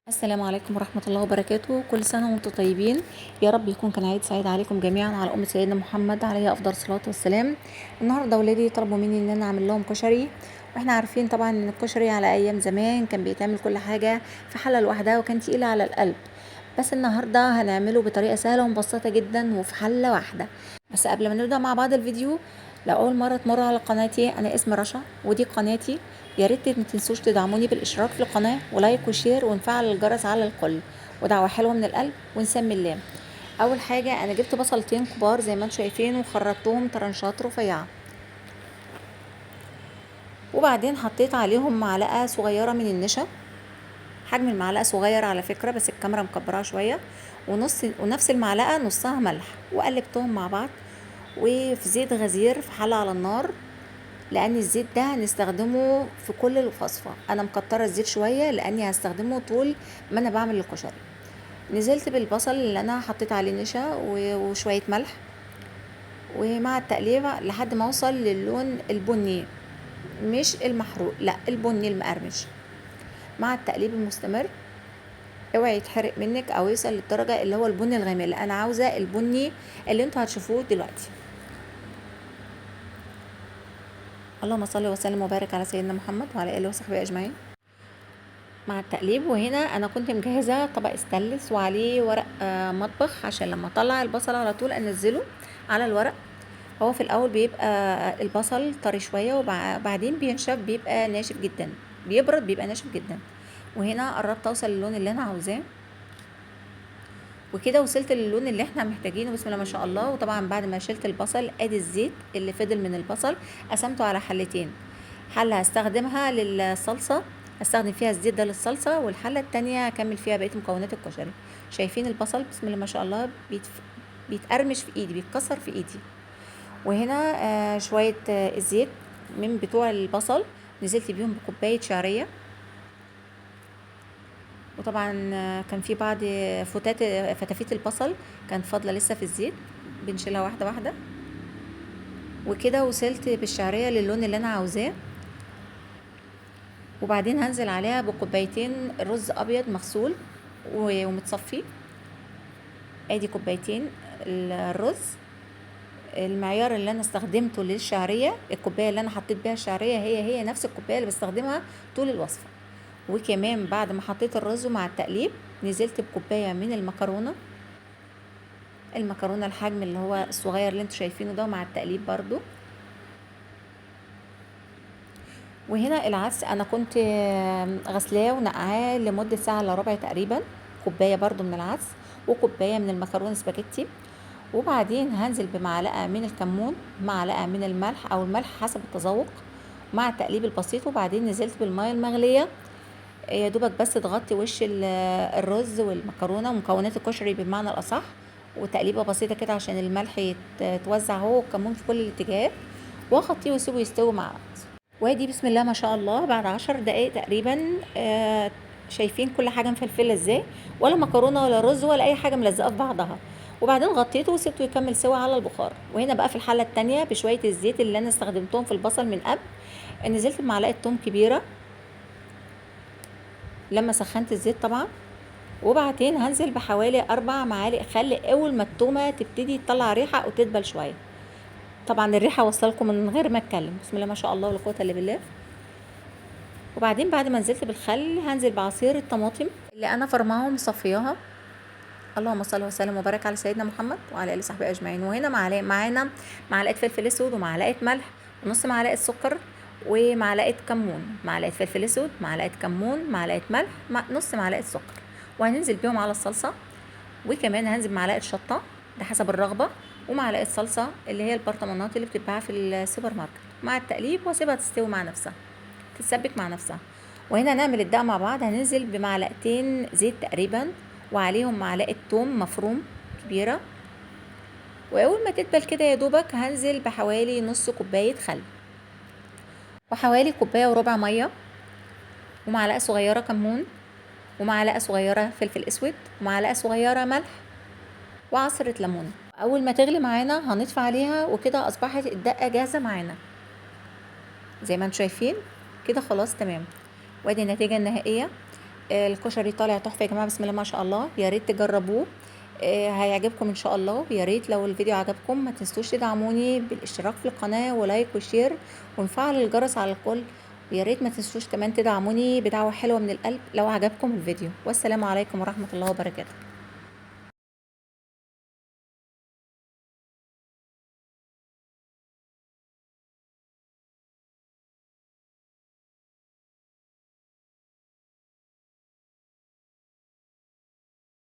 السلام عليكم ورحمة الله وبركاته. كل سنة وانتم طيبين. يا رب يكون كان عيد سعيد عليكم جميعا على أمة سيدنا محمد عليه أفضل الصلاة والسلام. النهاردة ولادي طلبوا مني إن أنا أعمل لهم كشري، واحنا عارفين طبعا إن الكشري على أيام زمان كان بيتعمل كل حاجة في حلة لوحدها وكان تقيل على القلب. بس النهاردة هنعمله بطريقة سهلة ومبسطة جدا وفي حلة واحدة. بس قبل ما نبدأ مع بعض الفيديو، لو أول مرة تمروا على قناتي، أنا اسمي رشا ودي قناتي. يا ريت ما تنسوش تدعموني بالاشتراك في القناه ولايك وشير ونفعل الجرس على الكل، ودعوه حلوه من القلب ونسمي الله. اول حاجه انا جبت بصلتين كبار زي ما انتم شايفين وخرطتهم طرنشات رفيعه، وبعدين حطيت عليهم معلقه صغيره من النشا، حجم المعلقه صغير على فكره بس الكاميرا مكبراها شويه، ونفس المعلقه نصها ملح، وقلبتهم مع بعض وفي زيت غزير في حله على النار، لان الزيت ده هنستخدمه في كل الوصفه. انا مكتره الزيت شويه لاني هستخدمه طول ما انا بعمل الكشري. نزلت بالبصل اللي انا حطيت عليه نشا وشويه ملح، ومع التقليبه لحد ما اوصل للون البني، مش المحروق، لا البني المقرمش. مع التقليب المستمر اوعي يتحرق منك او يوصل للدرجه اللي هو البني الغامق، لا انا عاوزه البني اللي انتوا هتشوفوه دلوقتي. اللهم صل وسلم وبارك على سيدنا محمد وعلى اله وصحبه اجمعين. مع التقليب، وهنا انا كنت مجهزه طبق استانلس وعليه ورق مطبخ عشان لما اطلع البصل على طول انزله على الورق. هو في الاول بيبقى البصل طري شويه وبعدين بينشف بيبقى ناشف جدا، بيبرد بيبقى ناشف جدا. وهنا قربت اوصل للون اللي انا عاوزاه، وكده وصلت للون اللي احنا محتاجينه. بسم الله ما شاء الله. وطبعا بعد ما شلت البصل، ادي الزيت اللي فضل من البصل قسمته على حلتين، حله هستخدمها للصلصه، هستخدم فيها الزيت ده للصلصه، والحله التانية هكمل فيها بقيه مكونات الكشري. شايفين البصل بسم الله ما شاء الله بيتقرمش في ايدي، بيتكسر في ايدي. وهنا شويه الزيت من بتوع البصل نزلت بيهم بكوبايه شعريه، وطبعا كان في بعض فتافيت البصل كانت فاضله لسه في الزيت، بنشيلها واحده واحده. وكده وصلت بالشعريه للون اللي انا عاوزاه، وبعدين هنزل عليها بكوبايتين رز ابيض مغسول ومتصفي. ادي كوبايتين الرز، المعيار اللي انا استخدمته للشعريه، الكوبايه اللي انا حطيت بيها الشعريه هي نفس الكوبايه اللي بستخدمها طول الوصفه. وكمان بعد ما حطيت الرز مع التقليب، نزلت بكوبايه من المكرونه الحجم اللي هو الصغير اللي انتوا شايفينه ده مع التقليب برضو. وهنا العدس انا كنت غسلاه ونقعاه لمده ساعه الا ربع تقريبا، كوبايه برضو من العدس وكوبايه من المكرونه سباجيتي. وبعدين هنزل بمعلقه من الكمون، معلقه من الملح او الملح حسب التذوق مع التقليب البسيط. وبعدين نزلت بالميه المغليه، يا دوبك بس تغطي وش الرز والمكرونه ومكونات الكشري بمعنى الاصح، وتقليبه بسيطه كده عشان الملح يتوزع هو والكمون في كل الاتجاهات، واغطيه واسيبه يستوي مع بعض. وادي بسم الله ما شاء الله بعد 10 دقايق تقريبا، شايفين كل حاجه مفلفله ازاي، ولا مكرونه ولا رز ولا اي حاجه ملزقه في بعضها. وبعدين غطيته وسبته يكمل سوا على البخار. وهنا بقى في الحله التانية بشويه الزيت اللي انا استخدمتهم في البصل من قبل، نزلت بمعلقه توم كبيره لما سخنت الزيت طبعا. وبعدين هنزل بحوالي 4 معالق خل اول ما التومه تبتدي تطلع ريحه او تدبل شويه. طبعا الريحه وصلكم من غير ما اتكلم، بسم الله ما شاء الله ولا قوه الا بالله. وبعدين بعد ما نزلت بالخل هنزل بعصير الطماطم اللي انا فرماها ومصفياها. اللهم صل وسلم وبارك على سيدنا محمد وعلى اله وصحبه اجمعين. وهنا معانا معلقه فلفل اسود ومعلقه ملح ونص معلقه سكر ومعلقه كمون، معلقه فلفل اسود، معلقه كمون، معلقه ملح، نص معلقه سكر، وهننزل بيهم على الصلصه. وكمان هنزل معلقه شطه ده حسب الرغبه، ومعلقه صلصه اللي هي البرطمانات اللي بتتباع في السوبر ماركت، مع التقليب واسيبها تستوي مع نفسها، تتسبك مع نفسها. وهنا هنعمل الدقة مع بعض. هننزل بمعلقتين زيت تقريبا وعليهم معلقة توم مفروم كبيرة، واول ما تدبل كده يا دوبك هنزل بحوالي نص كوباية خل، وحوالي كوباية وربع مية، ومعلقة صغيرة كمون، ومعلقة صغيرة فلفل اسود، ومعلقة صغيرة ملح، وعصرة ليمون. اول ما تغلي معانا هنطفي عليها، وكده اصبحت الدقة جاهزة معانا زي ما انتم شايفين كده، خلاص تمام. وادي النتيجة النهائية. الكشري طالع تحفه يا جماعه، بسم الله ما شاء الله، يا ريت تجربوه. هيعجبكم ان شاء الله. ويا ريت لو الفيديو عجبكم ما تنسوش تدعموني بالاشتراك في القناه ولايك وشير ونفعل الجرس على الكل. ويا ريت ما تنسوش كمان تدعموني بدعوه حلوه من القلب لو عجبكم الفيديو. والسلام عليكم ورحمه الله وبركاته.